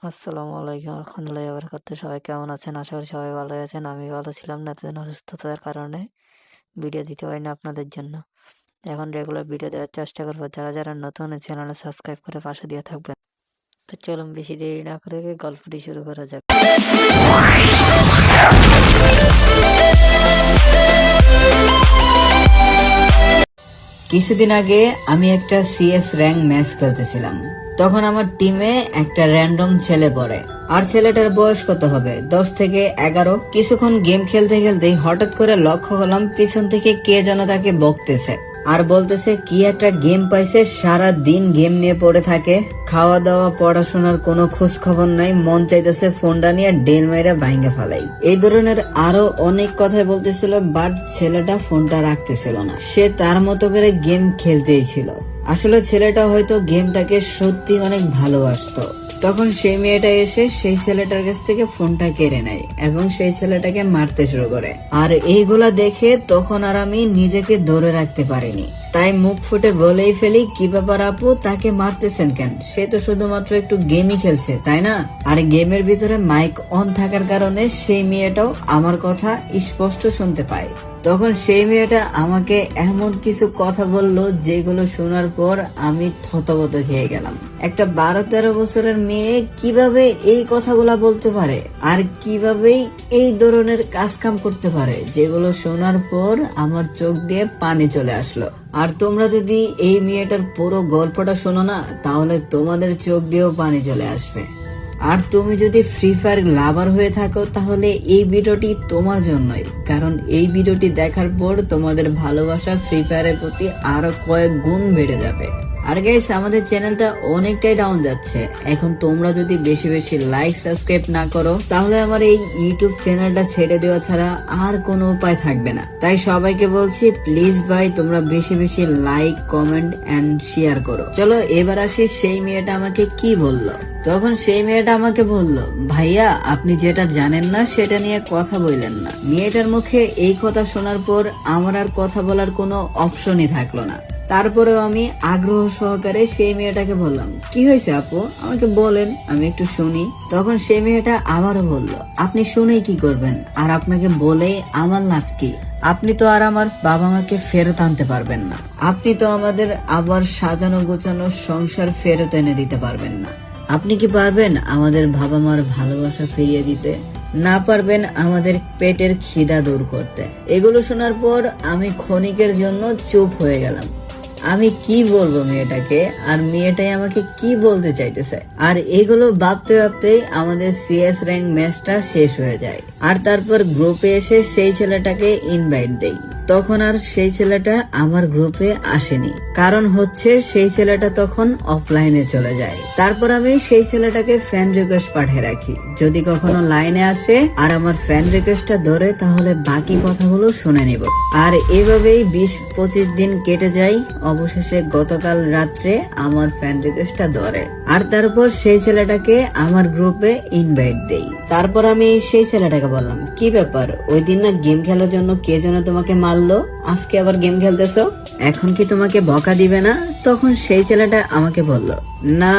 আসসালামু আলাইকুম রহমতুল্লাহি ওয়া বারাকাতুহু। সবাই কেমন আছেন? আশা করি সবাই ভালো আছেন। আমি ভালো ছিলাম না, এতদিন অসুস্থতার কারণে ভিডিও দিতে পারি না আপনাদের জন্য। এখন রেগুলার ভিডিও দেওয়ার চেষ্টা করবো। যারা যারা নতুন চ্যানেলে সাবস্ক্রাইব করে পাশে দিয়ে থাকবেন। তো চলুন বেশি দেরি না করে গল্পটি শুরু করা যাক। কিছুদিন আগে আমি একটা সিএস র্যাঙ্ক ম্যাচ খেলতেছিলাম। তখন আমার টিমে একটা র্যান্ডম ছেলে পড়ে। আর ছেলেটার বয়স কত হবে, 10 থেকে 11। কিছুক্ষণ গেম খেলতে খেলতেই হঠাৎ করে লক্ষ্য করলাম পিছন থেকে কে যেন তাকে বকতেছে আর বলতেছে কি একটা গেম পাইছে, সারা দিন গেম নিয়ে পড়ে থাকে, খাওয়া দাওয়া পড়াশোনার কোনো খোঁজ খবর নাই, মন চাইতেছে ফোনটা নিয়ে ডেল মাইরা ভাঙ্গে ফেলাই। এই ধরনের আরো অনেক কথাই বলতেছিল, বাট ছেলেটা ফোনটা রাখতেছিল না। সে তার মতো করে গেম খেলতেই ছিল। আসলে ছেলেটা হয়তো গেমটাকে সত্যি অনেক ভালোবাসতো। তখন সেই মেয়েটা এসে সেই ছেলেটার কাছ থেকে ফোনটা কেড়ে নেয় এবং সেই ছেলেটাকে মারতে শুরু করে। আর এইগুলা দেখে তখন আর আমি নিজেকে ধরে রাখতে পারিনি, তাই মুখ ফুটে বলেই ফেলি, কি ব্যাপার আপু, তাকে মারতেছেন কেন? সে তো শুধুমাত্র একটু গেমই খেলছে, তাই না? আর গেমের ভিতরে মাইক অন থাকার কারণে সেই মেয়েটাও আমার কথা স্পষ্ট শুনতে পায়। তখন সেই মেয়েটা আমাকে এমন কিছু কথা বলল যেগুলো শোনার পর আমি থতমত খেয়ে গেলাম। একটা 12-13 বছরের মেয়ে কিভাবে এই কথাগুলা বলতে পারে আর কিভাবেই এই ধরনের কাজ কাম করতে পারে, যেগুলো শোনার পর আমার চোখ দিয়ে পানি চলে আসলো। আর তোমরা যদি এই মেয়েটার পুরো গল্পটা শোনো না, তাহলে তোমাদের চোখ দিয়েও পানি চলে আসবে। আর তুমি যদি ফ্রি ফায়ার লাভার হয়ে থাকো, তাহলে এই ভিডিওটি তোমার জন্যই, কারণ এই ভিডিওটি দেখার পর তোমাদের ভালোবাসা ফ্রি ফায়ারের প্রতি আরো কয়েক গুণ বেড়ে যাবে। আর গাইস, আমাদের চ্যানেলটা অনেকটাই ডাউন যাচ্ছে। এখন তোমরা যদি বেশি বেশি লাইক সাবস্ক্রাইব না করো, তাহলে আমার এই ইউটিউব চ্যানেলটা ছেড়ে দেওয়া ছাড়া আর কোনো উপায় থাকবে না। তাই সবাইকে বলছি, প্লিজ ভাই তোমরা বেশি বেশি লাইক, কমেন্ট এন্ড শেয়ার করো। চলো এবার আসি সেই মেয়েটা আমাকে কি বললো। তখন সেই মেয়েটা আমাকে বলল, ভাইয়া আপনি যেটা জানেন না সেটা নিয়ে কথা বললেন না। মেয়েটার মুখে এই কথা শোনার পর আমার আর কথা বলার কোনো অপশনই থাকলো না। তারপরেও আমি আগ্রহ সহকারে সেই মেয়েটাকে বললাম, কি হয়েছে আপু, আমাকে বলেন, আমি একটু শুনি। তখন সেই মেয়েটা আবারও বলল, আপনি শুনেই কি করবেন, আর আপনাকে বলেই আমার লাভ কি? আপনি তো আর আমার বাবা মাকে ফেরত আনতে পারবেন না। আপনি তো আমাদের আবার সাজানো গোছানো সংসার ফেরত এনে দিতে পারবেন না। আপনি কি পারবেন আমাদের বাবা মার ভালোবাসা ফিরিয়ে দিতে? না পারবেন আমাদের পেটের খিদা দূর করতে। এগুলো শোনার পর আমি ক্ষণিকের জন্য চুপ হয়ে গেলাম। আমি কি বলবো মেয়েটাকে, আর মেয়েটাই আমাকে কি বলতে চাইতেছে। আর এগুলো ভাবতে ভাবতেই আমাদের সিএস র্যাঙ্ক ম্যাচটা শেষ হয়ে যায়। আর তারপর গ্রুপে এসে সেই ছেলেটাকে ইনভাইট দেই। তখন আর সেই ছেলেটা আমার গ্রুপে আসেনি, কারণ হচ্ছে সেই ছেলেটা তখন অফলাইনে চলে যায়। তারপর আমি সেই ছেলেটাকে ফ্যান রিকোয়েস্ট পাঠিয়ে রাখি, যদি কখনো লাইনে আসে আর আমার ফ্যান রিকোয়েস্টটা ধরে, তাহলে বাকি কথাগুলো শুনে নিব। আর এভাবেই 20-25 দিন কেটে যায়। অবশেষে গতকাল রাত্রে আমার ফ্যান রিকোয়েস্টটা ধরে, আর তারপর সেই ছেলেটাকে আমার গ্রুপে ইনভাইট দেই। তারপর আমি সেই ছেলেটাকে বললাম, কি ব্যাপার, ওই দিন না গেম খেলার জন্য কে যেন তোমাকে মারলো, আজকে আবার গেম খেলতেছো, এখন কি তোমাকে বকা দিবে না? তখন সেই ছেলেটা আমাকে বলল, না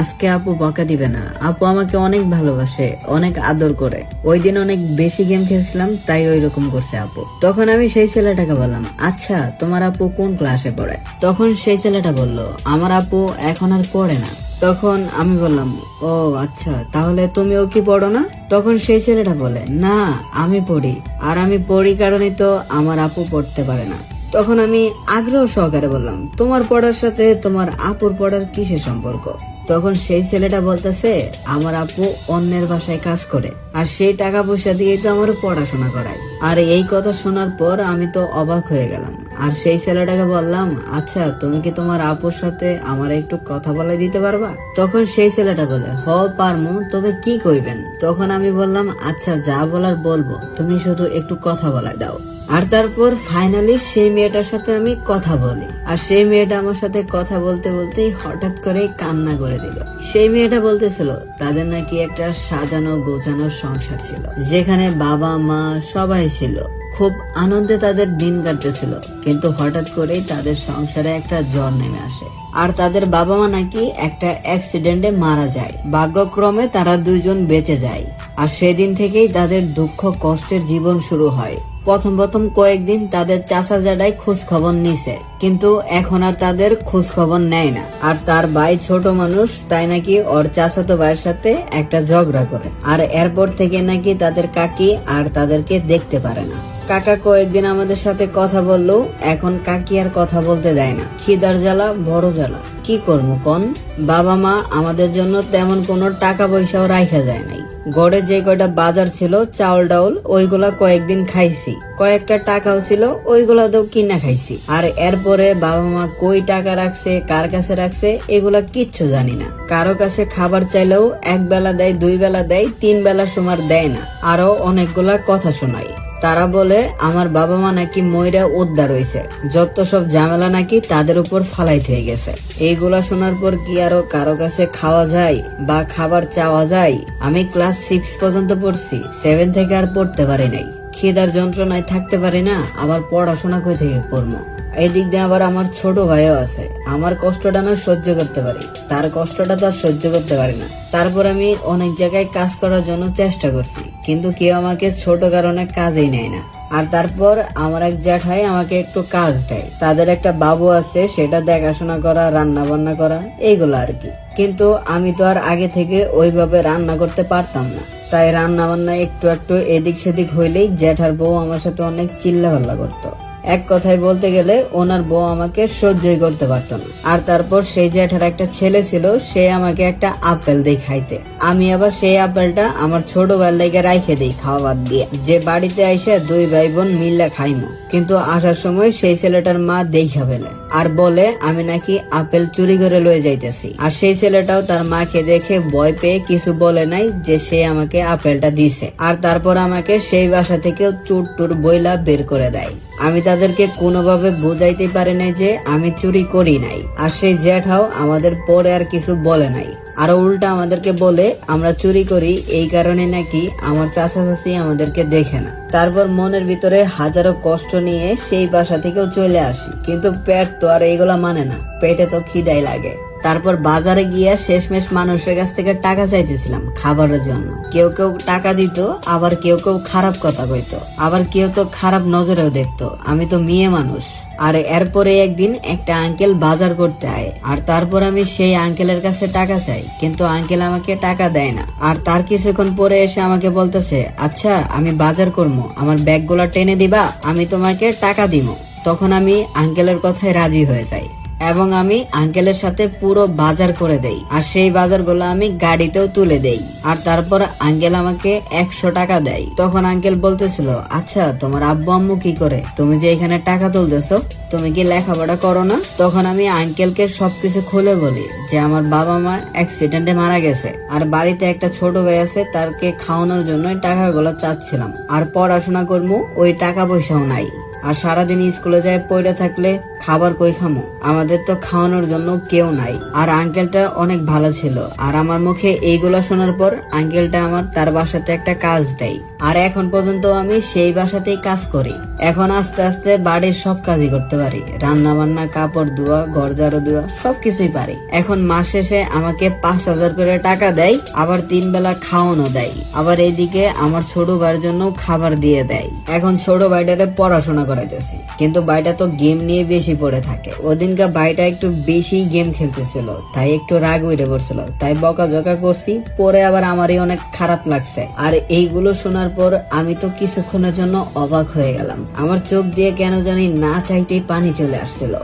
আজকে আপু বকা দিবে না, আপু আমাকে অনেক ভালোবাসে, অনেক আদর করে, ওই দিন অনেক বেশি গেম খেলছিলাম তাই ওই রকম করছে আপু। তখন আমি সেই ছেলেটাকে বললাম, আচ্ছা তোমার আপু কোন ক্লাসে পড়ে? তখন সেই ছেলেটা বলল, আমার আপু এখন আর পড়ে না। তখন আমি বললাম, ও আচ্ছা, তাহলে তুমিও কি পড়ো না? তখন সেই ছেলেটা বলে, না আমি পড়ি, আর আমি পড়ি কারণে তো আমার আপু পড়তে পারে না। তখন আমি আগ্রহ সহকারে বললাম, তোমার পড়ার সাথে তোমার আপুর পড়ার কিসের সম্পর্ক? তখন সেই ছেলেটা বলতেছে, আমার আপু অন্যের বাসায় কাজ করে, আর সেই টাকা পয়সা দিয়েই তো আমার পড়াশোনা করায়। আর এই কথা শোনার পর আমি তো অবাক হয়ে গেলাম। আর সেই ছেলেটাকে বললাম, আচ্ছা তুমি কি তোমার আপুর সাথে আমার একটু কথা বলে দিতে পারবা? তখন সেই ছেলেটা বলে, হ পারমু, তবে কি কইবেন? তখন আমি বললাম, আচ্ছা যা বলার বলবো, তুমি শুধু একটু কথা বলে দাও। আর তারপর ফাইনালি সেই মেয়েটার সাথে আমি কথা বলি, আর সেই মেয়েটা আমার সাথে কথা বলতে বলতেই হঠাৎ করে কান্না করে দিল। সেই মেয়েটা বলতেছিল তাদের নাকি একটা সাজানো গোছানো সংসার ছিল, যেখানে বাবা মা সবাই ছিল, খুব আনন্দে তাদের দিন কাটতেছিল, কিন্তু হঠাৎ করেই তাদের সংসারে একটা জ্বর নেমে আসে। আর তাদের বাবা মা নাকি একটা অ্যাক্সিডেন্টে মারা যায়। ভাগ্যক্রমে তারা দুইজন বেঁচে যায়। আর সেদিন থেকেই তাদের দুঃখ কষ্টের জীবন শুরু হয়। প্রথম কয়েকদিন তাদের চাচা জাডাই খোঁজ খবর নিছে, কিন্তু এখন আর তাদের খোঁজ খবর নেয় না। আর তার ভাই ছোট মানুষ, তাই নাকি ওর চাচাতো ভাইয়ের সাথে একটা ঝগড়া করে। আর এরপর থেকে নাকি তাদের কাকি আর তাদেরকে দেখতে পারে না। কাকা কয়েকদিন আমাদের সাথে কথা বললো, এখন কাকি আর কথা বলতে দেয় না। খিদার জ্বালা বড় জ্বালা, কি করবো কন? বাবা মা আমাদের জন্য তেমন কোনো টাকা পয়সাও রাখা যায় নাই। গড়ে যে কয়টা বাজার ছিল, চাউল ডাউল, ওইগুলা কয়েকদিন খাইছি। কয়েকটা টাকাও ছিল, ওইগুলা তো কিনা খাইছি। আর এরপরে বাবা মা কই টাকা রাখছে, কার কাছে রাখছে, এগুলা কিচ্ছু জানি না। কারো কাছে খাবার চাইলেও এক বেলা দেয়, দুই বেলা দেয়, তিন বেলা সময় দেয় না। আরো অনেকগুলা কথা শোনায়। তারা বলে আমার বাবা মা নাকি ময়রা উদ্ধার হইছে, যত সব ঝামেলা নাকি তাদের উপর ফালাইতে হয়ে গেছে। এইগুলা শোনার পর কি আরো কারো কাছে খাওয়া যায় বা খাবার চাওয়া যায়? আমি ক্লাস 6 পর্যন্ত পড়ছি, 7 থেকে আর পড়তে পারি নাই। খিদার যন্ত্রণায় থাকতে পারি না, আবার পড়াশোনা কই থেকে করবো? এদিক দিয়ে আবার আমার ছোট ভাইও আছে। আমার কষ্টটা না সহ্য করতে পারি, তার কষ্টটা তো আর সহ্য করতে পারি না। তারপর আমি অনেক জায়গায় কাজ করার জন্য চেষ্টা করছি, কিন্তু কেউ আমাকে ছোট কারণে কাজেই নেয় না। আর তারপর আমার এক জ্যাঠাই আমাকে একটু কাজ দেয়। তাদের একটা বাবু আছে, সেটা দেখাশোনা করা, রান্না বান্না করা, এইগুলো আর কি। কিন্তু আমি তো আর আগে থেকে ওইভাবে রান্না করতে পারতাম না, তাই রান্না বান্না একটু একটু এদিক সেদিক হইলেই জ্যাঠার বউ আমার সাথে অনেক চিল্লাপাল্লা করতো। এক কথায় বলতে গেলে ওনার বউ আমাকে সহ্যই করতে পারতো না। আর তারপর সেই জ্যাঠার একটা ছেলে ছিল, সে আমাকে একটা আপেল দেয় খাইতে। আমি আবার সেই আপেলটা আমার ছোট ভাইয়ের লাইগে রাইখে দিই খাওয়া বাদ দিয়ে, যে বাড়িতে আইসা দুই ভাই বোন মিল্লা খাইমো। কিন্তু আসার সময় সেই ছেলেটার মা দেখা ফেলে আর বলে আমি নাকি আপেল চুরি করে লয়ে যাইতেছি। আর সেই ছেলেটাও তার মাকে দেখে ভয় পেয়ে কিছু বলে নাই, যে সে আমাকে আপেলটা দিছে। আর তারপর আমাকে সেই বাসা থেকে চুর টুর বইলা বের করে দেয়। আমি তাদেরকে কোনোভাবে বোঝাইতে পারি নাই যে আমি চুরি করি নাই। আর সেই জ্যাঠাও আমাদের পরে আর কিছু বলে নাই, আরো উল্টা আমাদেরকে বলে আমরা চুরি করি এই কারণে নাকি আমার চাচা চাচি আমাদেরকে দেখে না। তারপর মনের ভিতরে হাজারো কষ্ট নিয়ে সেই বাসা থেকেও চলে আসি, কিন্তু পেট তো আর এইগুলা মানে না, পেটে তো খিদাই লাগে। তারপর বাজারে গিয়া শেষমেশ মানুষের কাছ থেকে টাকা চাইতেছিলাম খাবারের জন্য। কেউ কেউ টাকা দিত, আবার কেউ কেউ খারাপ কথা কইতো, আবার কেউ তো খারাপ নজরেও দেখতো। আমি তো মেয়ে মানুষ। আর এরপরে একদিন একটা আঙ্কেল বাজার করতে আয়, আর তারপর আমি সেই আঙ্কেলের কাছে টাকা চাই, কিন্তু আঙ্কেল আমাকে টাকা দেয় না। আর তার কিছুক্ষণ পরে এসে আমাকে বলতেছে, আচ্ছা আমি বাজার করবো, আমার ব্যাগগুলা টেনে দিবা, আমি তোমাকে টাকা দিব। তখন আমি আঙ্কেলের কথায় রাজি হয়ে যাই এবং আমি আঙ্কেলের সাথে পুরো বাজার করে দেই। আর সেই বাজারগুলো আমি গাড়িতেও তুলে দেই। আর তারপর আঙ্কেল আমাকে 100 টাকা দেয়। তখন আঙ্কেল বলতেছিল, আচ্ছা তোমার আব্বু আম্মু কি করে? তুমি যে এখানে টাকা তুলতেছো, তুমি কি লেখাপড়া করো না? তখন আমি আঙ্কেলকে সবকিছু খুলে বলি যে আমার বাবা মা অ্যাক্সিডেন্টে মারা গেছে, আর বাড়িতে একটা ছোট ভাই আছে, তারকে খাওয়ানোর জন্য টাকাগুলো চাচ্ছিলাম। আর পড়াশোনা করবো, ওই টাকা পয়সাও নাই। আর সারাদিন স্কুলে যায় পড়ে থাকলে খাবার কই খামো? আমাদের তো খাওয়ানোর জন্য কেউ নাই। আর আঙ্কেলটা অনেক ভালো ছিল। আর আমার মুখে এইগুলা শোনার পর আঙ্কেলটা আমার তার বাসাতে একটা কাজ দেয়। আর এখন পর্যন্ত আমি সেই বাসাতেই কাজ করি। এখন আস্তে আস্তে বাড়ির সব কাজই করতে পারি, রান্না বান্না, কাপড় ধোয়া, ঘর ঝাড়ু দেওয়া, সবকিছুই পারি। এখন মাস শেষে আমাকে 5,000 করে টাকা দেয়, আবার 3 বেলা খাওয়ানো দেয়। আবার এইদিকে আমার ছোট ভাইয়ের জন্য খাবার দিয়ে দেয়। এখন ছোট ভাইটারে পড়াশোনা করাইতেছি, কিন্তু ভাইটা তো গেম নিয়ে বেশি পড়ে থাকে। ওদিনকে ভাইটা একটু বেশি গেম খেলতেছিল, তাই একটু রাগ উঠে পড়ছিল, তাই বকাঝকা করছি। পরে আবার আমারই অনেক খারাপ লাগছে। আর এইগুলো শোনার পর আমি তো কিছুক্ষণের জন্য অবাক হয়ে গেলাম। আমার চোখ দিয়ে কেন জানি না চাইতেই পানি চলে আসছিল।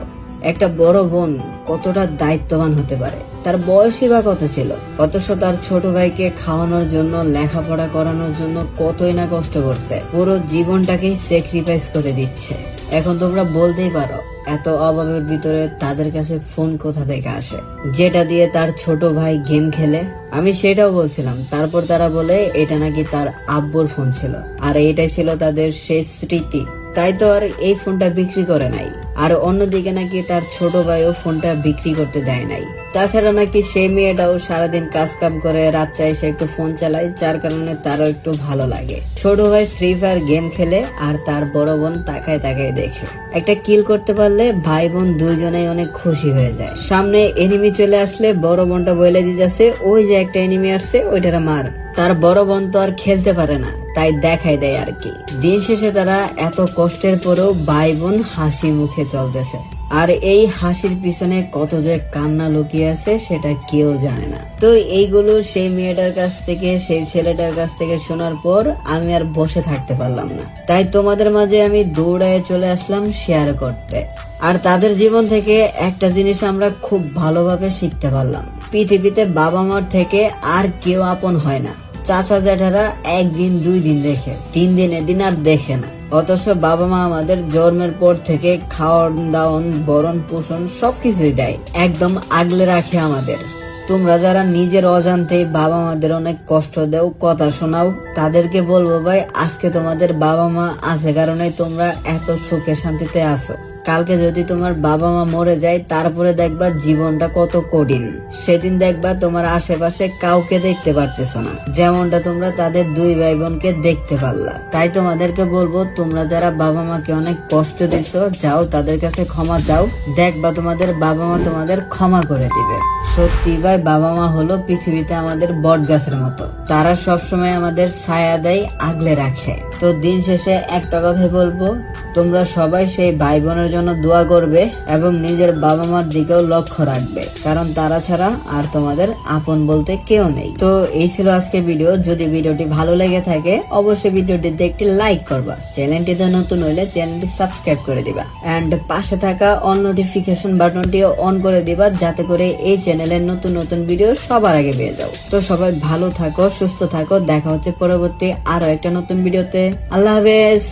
একটা বড় বোন কতটা দায়িত্ববান হতে পারে, তার বয়সই বা কত ছিল, অথচ তার ছোট ভাইকে খাওয়ানোর জন্য, লেখাপড়া করানোর জন্য কতই না কষ্ট করছে, পুরো জীবনটাকেই স্যাক্রিফাইস করে দিচ্ছে। এখন তোমরা বলতেই পারো এত অভাবের ভিতরে তাদের কাছে ফোন কোথা থেকে আসে, যেটা দিয়ে তার ছোট ভাই গেম খেলে? আমি সেটাও বলছিলাম। তারপর তারা বলে এটা নাকি তার আব্বুর ফোন ছিল, আর এটাই ছিল তাদের শেষ স্মৃতি। তাই তো আর এই ফোনটা বিক্রি করে নাই। আর অন্যদিকে নাকি তার ছোট ভাইও ফোনটা বিক্রি করতে দেয় নাই। তাছাড়া নাকি সেই মেয়েটাও সারাদিন কাজ কাম করে, রাত্রে এসে একটু ফোন চালায়, যার কারণে তারও একটু ভালো লাগে। ছোট ভাই ফ্রি ফায়ার গেম খেলে আর তার বড় বোন তাকায় তাকায় দেখে। একটা কিল করতে পারলে ভাই বোন দুইজনেই অনেক খুশি হয়ে যায়। সামনে এনিমি চলে আসলে বড় বোনটা বলে দিতেছে ওই যে একটা এনিমি আসছে, ওইটারে মার। তার বড় বোন তো আর খেলতে পারে না, তাই দেখাই দেয় আর কি। দিন শেষে তারা এত কষ্টের পরেও ভাই বোন হাসি মুখে চলতেছে। আর এই হাসির পিছনে কত যে কান্না লুকিয়ে আছে সেটা কেউ জানে না। তো এইগুলো সেই মেয়েটার কাছ থেকে, সেই ছেলেটার কাছ থেকে শোনার পর আমি আর বসে থাকতে পারলাম না। তাই তোমাদের মাঝে আমি দৌড়ায় চলে আসলাম শেয়ার করতে। আর তাদের জীবন থেকে একটা জিনিস আমরা খুব ভালোভাবে শিখতে পারলাম, পৃথিবীতে বাবা মার থেকে আর কেউ আপন হয় না। চাচা জ্যাঠারা একদিন 2 দিন দেখে, 3 দিনের দিন আর দেখে না। অথচ বাবা মা আমাদের জন্মের পর থেকে খাওয়ান দাওয়ান বরণ পোষণ সবকিছুই দেয়, একদম আগলে রাখে আমাদের। তোমরা যারা নিজের অজান্তেই বাবা মাদের অনেক কষ্ট দেও, কথা শোনাও, তাদেরকে বলবো ভাই আজকে তোমাদের বাবা মা আছে কারণে তোমরা এত সুখে শান্তিতে আছো। কালকে যদি তোমার বাবা মা মরে যায় তারপরে দেখবা জীবনটা কত কঠিন। সেদিন দেখবা তোমার আশেপাশে কাউকে দেখতে পারতেছো না, যেমনটা তোমরা তাদের 2 ভাই বোনকে দেখতে পারলা। তাই তোমাদেরকে বলবো তোমরা যারা বাবা মাকে অনেক কষ্ট দিছো, যাও তাদের কাছে ক্ষমা চাও, দেখবা তোমাদের বাবা মা তোমাদের ক্ষমা করে দিবে। সত্যি ভাই বাবা মা হলো পৃথিবীতে আমাদের বট গাছের মতো, তারা সবসময় আমাদের ছায়া দেয়, আগলে রাখে। তো দিন শেষে একটা কথাই বলবো, তোমরা সবাই সেই ভাই বোনের জন্য দোয়া করবে এবং নিজের বাবা মার দিকেও লক্ষ্য রাখবে, কারণ তারা ছাড়া আর তোমাদের আপন বলতে কেউ নেই। তো এই ছিল আজকে ভিডিও। যদি ভিডিওটি ভালো লেগে থাকে অবশ্যই ভিডিওটিতে একটি লাইক করবা, চ্যানেলটিতে নতুন হইলে চ্যানেলটি সাবস্ক্রাইব করে দিবা এন্ড পাশে থাকা অল নোটিফিকেশন বাটনটিও অন করে দিবা, যাতে করে এই চ্যানেলের নতুন নতুন ভিডিও সবার আগে পেয়ে যাও। তো সবাই ভালো থাকো, সুস্থ থাকো, দেখা হচ্ছে পরবর্তী আরো একটা নতুন ভিডিওতে। আল্লাহ হাফেজ।